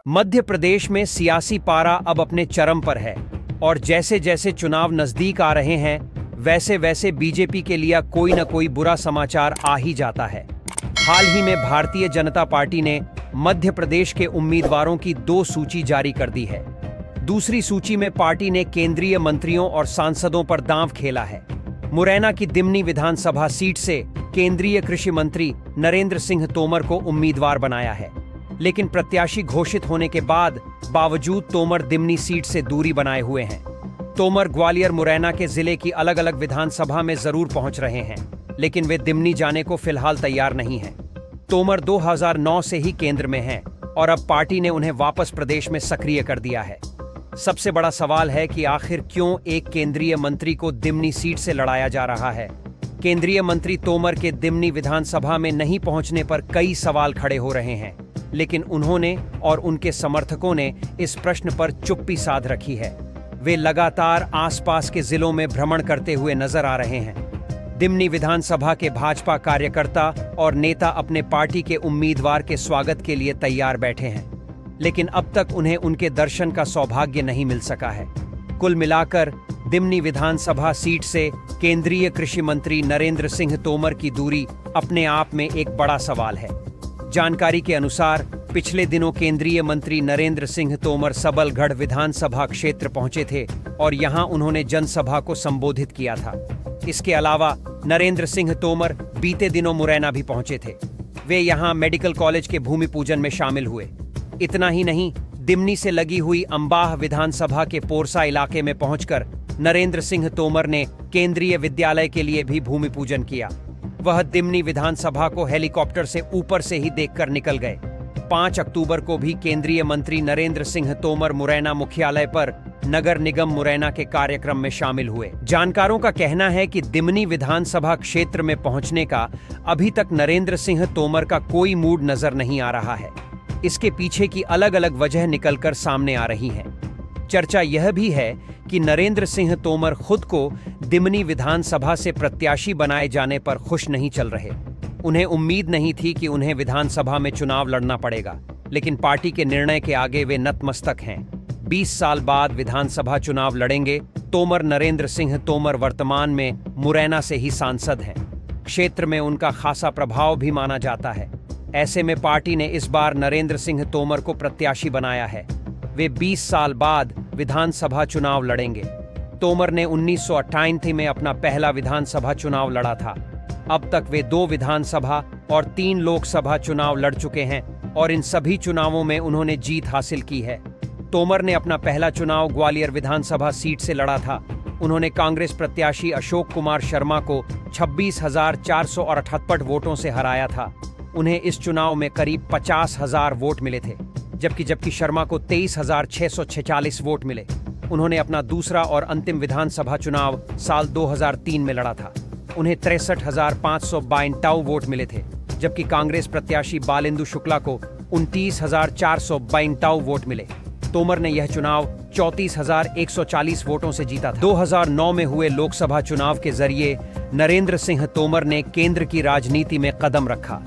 मध्य प्रदेश में सियासी पारा अब अपने चरम पर है और जैसे जैसे चुनाव नजदीक आ रहे हैं वैसे वैसे बीजेपी के लिए कोई न कोई बुरा समाचार आ ही जाता है। हाल ही में भारतीय जनता पार्टी ने मध्य प्रदेश के उम्मीदवारों की 2 सूची जारी कर दी है। दूसरी सूची में पार्टी ने केंद्रीय मंत्रियों और सांसदों पर दांव खेला है। मुरैना की दिमनी विधानसभा सीट से केंद्रीय कृषि मंत्री नरेंद्र सिंह तोमर को उम्मीदवार बनाया है, लेकिन प्रत्याशी घोषित होने के बावजूद तोमर दिमनी सीट से दूरी बनाए हुए हैं। तोमर ग्वालियर मुरैना के जिले की अलग अलग विधानसभा में जरूर पहुंच रहे हैं, लेकिन वे दिमनी जाने को फिलहाल तैयार नहीं हैं। तोमर 2009 से ही केंद्र में हैं और अब पार्टी ने उन्हें वापस प्रदेश में सक्रिय कर दिया है। सबसे बड़ा सवाल है कि आखिर क्यों एक केंद्रीय मंत्री को दिमनी सीट से लड़ाया जा रहा है। केंद्रीय मंत्री तोमर के दिमनी विधानसभा में नहीं पहुंचने पर कई सवाल खड़े हो रहे हैं, लेकिन उन्होंने और उनके समर्थकों ने इस प्रश्न पर चुप्पी साध रखी है। वे लगातार आसपास के जिलों में भ्रमण करते हुए नजर आ रहे हैं। दिमनी विधानसभा के भाजपा कार्यकर्ता और नेता अपने पार्टी के उम्मीदवार के स्वागत के लिए तैयार बैठे हैं, लेकिन अब तक उन्हें उनके दर्शन का सौभाग्य नहीं मिल सका है। कुल मिलाकर दिमनी विधानसभा सीट से केंद्रीय कृषि मंत्री नरेंद्र सिंह तोमर की दूरी अपने आप में एक बड़ा सवाल है। जानकारी के अनुसार पिछले दिनों केंद्रीय मंत्री नरेंद्र सिंह तोमर सबलगढ़ विधानसभा क्षेत्र पहुंचे थे और यहां उन्होंने जनसभा को संबोधित किया था। इसके अलावा नरेंद्र सिंह तोमर बीते दिनों मुरैना भी पहुंचे थे। वे यहां मेडिकल कॉलेज के भूमि पूजन में शामिल हुए। इतना ही नहीं, दिमनी से लगी हुई अंबाह विधानसभा के पोरसा इलाके में पहुंचकर नरेंद्र सिंह तोमर ने केंद्रीय विद्यालय के लिए भी भूमि पूजन किया। वह दिमनी विधानसभा को हेलीकॉप्टर से ऊपर से ही देखकर निकल गए। 5 अक्टूबर को भी केंद्रीय मंत्री नरेंद्र सिंह तोमर मुरैना मुख्यालय पर नगर निगम मुरैना के कार्यक्रम में शामिल हुए। जानकारों का कहना है कि दिमनी विधानसभा क्षेत्र में पहुंचने का अभी तक नरेंद्र सिंह तोमर का कोई मूड नजर नहीं आ रहा है। इसके पीछे की अलग अलग वजह निकलकर सामने आ रही हैं। चर्चा यह भी है कि नरेंद्र सिंह तोमर खुद को दिमनी विधानसभा से प्रत्याशी बनाए जाने पर खुश नहीं चल रहे। उन्हें उम्मीद नहीं थी कि उन्हें विधानसभा में चुनाव लड़ना पड़ेगा, लेकिन पार्टी के निर्णय के आगे वे नतमस्तक हैं। 20 साल बाद विधानसभा चुनाव लड़ेंगे तोमर। नरेंद्र सिंह तोमर वर्तमान में मुरैना से ही सांसद हैं। क्षेत्र में उनका खासा प्रभाव भी माना जाता है। ऐसे में पार्टी ने इस बार नरेंद्र सिंह तोमर को प्रत्याशी बनाया है। वे 20 साल बाद विधानसभा चुनाव लड़ेंगे। तोमर ने 1998 में अपना पहला विधानसभा चुनाव लड़ा था। अब तक वे 2 विधानसभा और 3 लोकसभा चुनाव लड़ चुके हैं और इन सभी चुनावों में उन्होंने जीत हासिल की है। तोमर ने अपना पहला चुनाव ग्वालियर विधानसभा सीट से लड़ा था। उन्होंने कांग्रेस प्रत्याशी अशोक कुमार शर्मा को 26,478 वोटों से हराया था। उन्हें इस चुनाव में करीब 50,000 वोट मिले थे, जबकि शर्मा को 23,646 वोट मिले। उन्होंने अपना दूसरा और अंतिम विधानसभा चुनाव साल 2003 में लड़ा था। उन्हें 63,552 वोट मिले थे, जबकि कांग्रेस प्रत्याशी बालेंदु शुक्ला को 29,452 वोट मिले। तोमर ने यह चुनाव 34,140 वोटों से जीता था। 2009 में हुए लोकसभा चुनाव के जरिए नरेंद्र सिंह तोमर ने केंद्र की राजनीति में कदम रखा।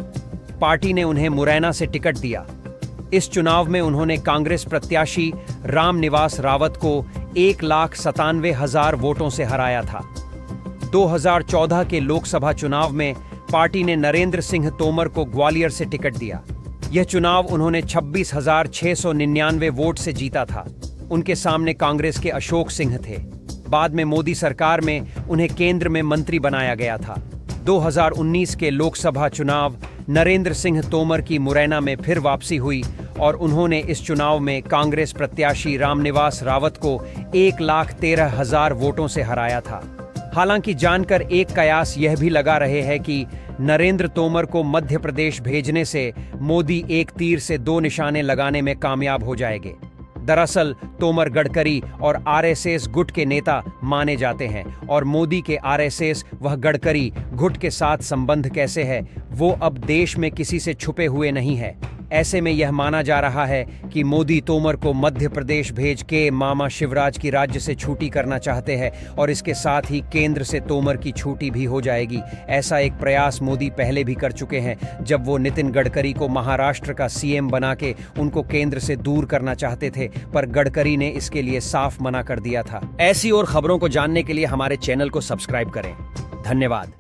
पार्टी ने उन्हें मुरैना से टिकट दिया। इस चुनाव में उन्होंने कांग्रेस प्रत्याशी रामनिवास रावत को 1,97,000 वोटों से हराया था। 2014 के लोकसभा चुनाव में पार्टी ने नरेंद्र सिंह तोमर को ग्वालियर से टिकट दिया। यह चुनाव उन्होंने 26,699 वोट से जीता था। उनके सामने कांग्रेस के अशोक सिंह थे। बाद में मोदी सरकार में उन्हें केंद्र में मंत्री बनाया गया था। 2019 के लोकसभा चुनाव नरेंद्र सिंह तोमर की मुरैना में फिर वापसी हुई और उन्होंने इस चुनाव में कांग्रेस प्रत्याशी रामनिवास रावत को 1,13,000 वोटों से हराया था। हालांकि जानकर एक कयास यह भी लगा रहे हैं कि नरेंद्र तोमर को मध्य प्रदेश भेजने से मोदी एक तीर से 2 निशाने लगाने में कामयाब हो जाएंगे। दरअसल तोमर गडकरी और आरएसएस गुट के नेता माने जाते हैं और मोदी के आरएसएस वह गडकरी गुट के साथ संबंध कैसे है वो अब देश में किसी से छुपे हुए नहीं है। ऐसे में यह माना जा रहा है कि मोदी तोमर को मध्य प्रदेश भेज के मामा शिवराज की राज्य से छूटी करना चाहते हैं और इसके साथ ही केंद्र से तोमर की छूटी भी हो जाएगी। ऐसा एक प्रयास मोदी पहले भी कर चुके हैं, जब वो नितिन गडकरी को महाराष्ट्र का सीएम बना के उनको केंद्र से दूर करना चाहते थे, पर गडकरी ने इसके लिए साफ मना कर दिया था। ऐसी और खबरों को जानने के लिए हमारे चैनल को सब्सक्राइब करें। धन्यवाद।